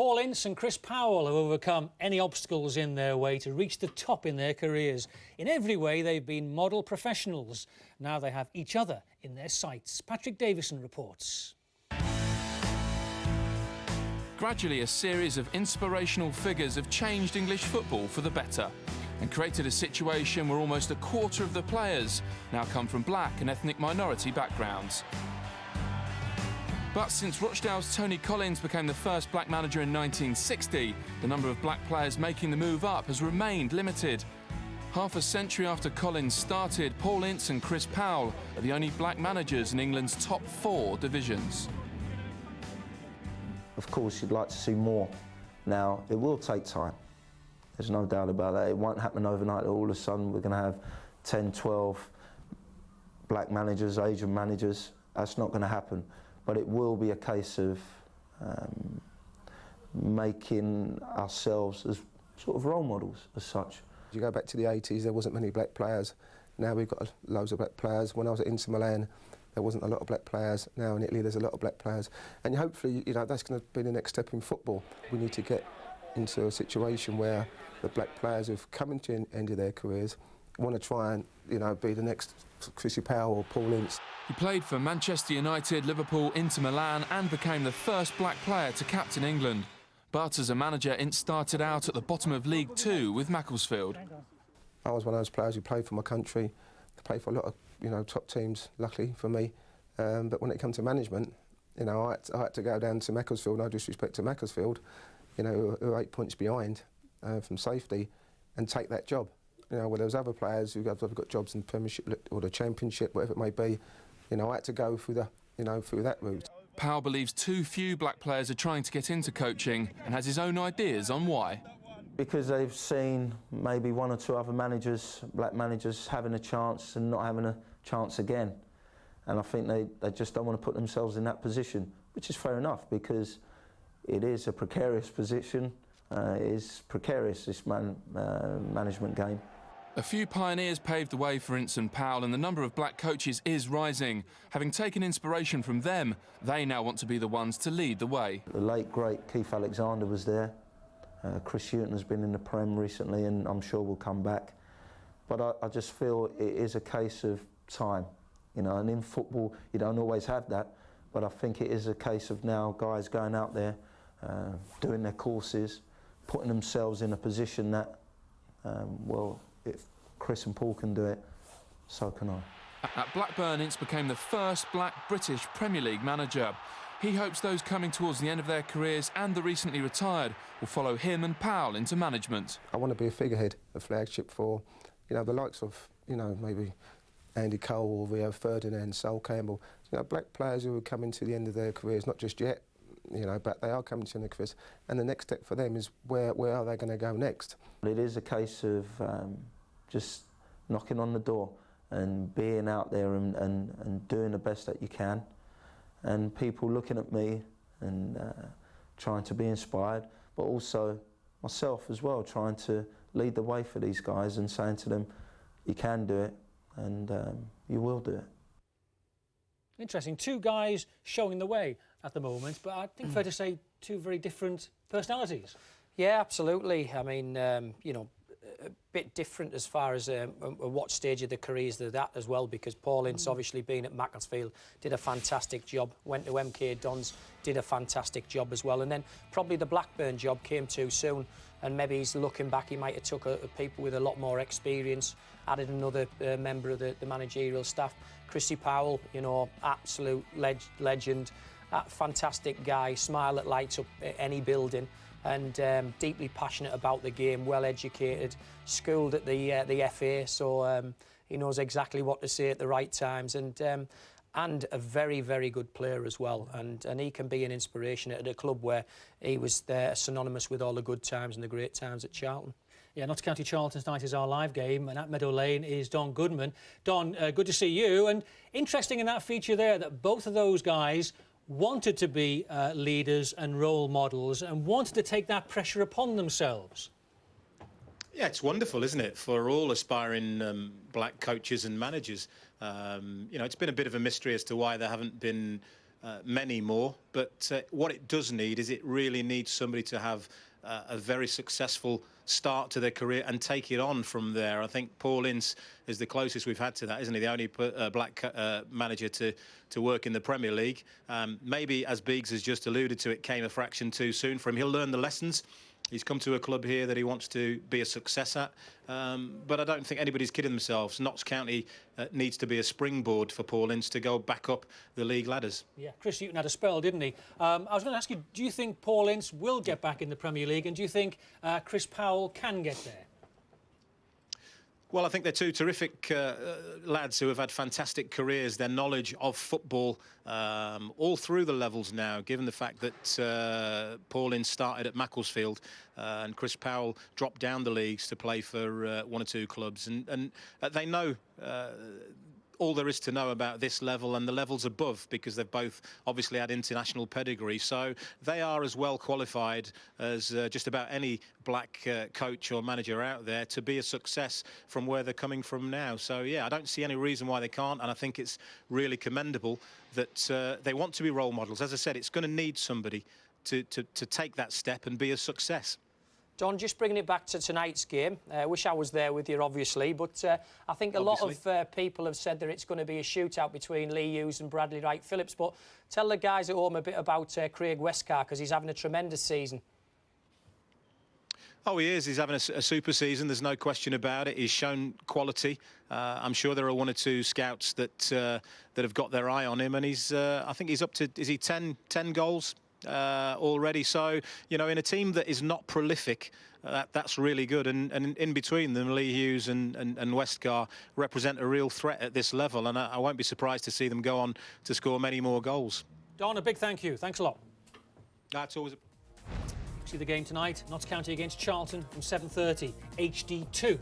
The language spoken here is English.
Paul Ince and Chris Powell have overcome any obstacles in their way to reach the top in their careers. In every way, they've been model professionals. Now they have each other in their sights. Patrick Davison reports. Gradually, a series of inspirational figures have changed English football for the better and created a situation where almost a quarter of the players now come from black and ethnic minority backgrounds. But since Rochdale's Tony Collins became the first black manager in 1960, the number of black players making the move up has remained limited. Half a century after Collins started, Paul Ince and Chris Powell are the only black managers in England's top 4 divisions. Of course, you'd like to see more. Now, it will take time. There's no doubt about that. It won't happen overnight. All of a sudden, we're going to have 10, 12 black managers, Asian managers. That's not going to happen. But it will be a case of making ourselves as sort of role models as such. You go back to the 80s, there wasn't many black players. Now we've got loads of black players. When I was at Inter Milan, there wasn't a lot of black players. Now in Italy, there's a lot of black players. And hopefully, that's going to be the next step in football. We need to get into a situation where the black players who've come into the end of their careers want to try and, be the next Chrissy Powell or Paul Ince. He played for Manchester United, Liverpool, Inter Milan and became the first black player to captain England. But as a manager, Ince started out at the bottom of League 2 with Macclesfield. I was one of those players who played for my country, played for a lot of top teams, luckily for me. But when it came to management, I had to go down to Macclesfield, no disrespect to Macclesfield, who are 8 points behind from safety, and take that job. Where there was other players who have got jobs in the Premiership or the Championship, whatever it may be. I had to go through through that route. Powell believes too few black players are trying to get into coaching and has his own ideas on why. Because they've seen maybe one or two other managers, black managers, having a chance and not having a chance again. And I think they just don't want to put themselves in that position, which is fair enough because it is a precarious position. It is precarious, this management game. A few pioneers paved the way for Ince and Powell, and the number of black coaches is rising. Having taken inspiration from them, they now want to be the ones to lead the way. The late, great Keith Alexander was there. Chris Hughton has been in the Prem recently and I'm sure will come back. But I just feel it is a case of time. And in football, you don't always have that. But I think it is a case of now guys going out there, doing their courses, putting themselves in a position that, if Chris and Paul can do it, so can I. At Blackburn, Ince became the first black British Premier League manager. He hopes those coming towards the end of their careers and the recently retired will follow him and Powell into management. I want to be a figurehead, a flagship for, the likes of, maybe Andy Cole or Rio Ferdinand, Sol Campbell. Black players who are coming to the end of their careers, not just yet, but they are coming to the end of their careers. And the next step for them is where are they going to go next? It is a case of just knocking on the door and being out there and doing the best that you can. And people looking at me and trying to be inspired, but also myself as well, trying to lead the way for these guys and saying to them, you can do it and you will do it. Interesting. Two guys showing the way at the moment, but I think fair to say two very different personalities. Yeah, absolutely. I mean, a bit different as far as what stage of the careers they're at as well, because Paul Ince, obviously being at Macclesfield, did a fantastic job, went to MK Dons, did a fantastic job as well, and then probably the Blackburn job came too soon, and maybe he's looking back, he might have took people with a lot more experience, added another member of the managerial staff. Chrissy Powell, absolute legend, fantastic guy, smile that lights up any building, and deeply passionate about the game, well educated, schooled at the FA, so he knows exactly what to say at the right times, and a very, very good player as well, and he can be an inspiration at a club where he was there synonymous with all the good times and the great times at Charlton. Yeah, Notts County Charlton tonight is our live game, and at Meadow Lane is Don Goodman. Don, good to see you, and interesting in that feature there that both of those guys wanted to be leaders and role models and wanted to take that pressure upon themselves. Yeah, it's wonderful, isn't it, for all aspiring black coaches and managers. It's been a bit of a mystery as to why there haven't been many more. But what it does need is it really needs somebody to have a very successful start to their career and take it on from there. I think Paul Ince is the closest we've had to that, isn't he? The only black manager to work in the Premier League. Maybe, as Biggs has just alluded to, it came a fraction too soon for him. He'll learn the lessons. He's come to a club here that he wants to be a success at. But I don't think anybody's kidding themselves. Notts County needs to be a springboard for Paul Ince to go back up the league ladders. Yeah, Chris Hughton had a spell, didn't he? I was going to ask you, do you think Paul Ince will get back in the Premier League, and do you think Chris Powell can get there? Well, I think they're two terrific lads who have had fantastic careers. Their knowledge of football all through the levels now, given the fact that Paul Ince started at Macclesfield and Chris Powell dropped down the leagues to play for one or two clubs. And they know all there is to know about this level and the levels above, because they've both obviously had international pedigree. So they are as well qualified as just about any black coach or manager out there to be a success from where they're coming from now. So, yeah, I don't see any reason why they can't, and I think it's really commendable that they want to be role models. As I said, it's going to need somebody to take that step and be a success. Don, just bringing it back to tonight's game. I wish I was there with you, obviously, but I think a lot of people have said that it's going to be a shootout between Lee Hughes and Bradley Wright Phillips. But tell the guys at home a bit about Craig Westcar, because he's having a tremendous season. Oh, he is. He's having a super season. There's no question about it. He's shown quality. I'm sure there are one or two scouts that have got their eye on him, and he's. I think he's up to. Is he 10 goals? Already, so you know, in a team that is not prolific, that's really good. And in between them, Lee Hughes and Westcar represent a real threat at this level, and I won't be surprised to see them go on to score many more goals. Don, a big thank you. Thanks a lot. That's always. See the game tonight, Notts County against Charlton from 7:30, HD2.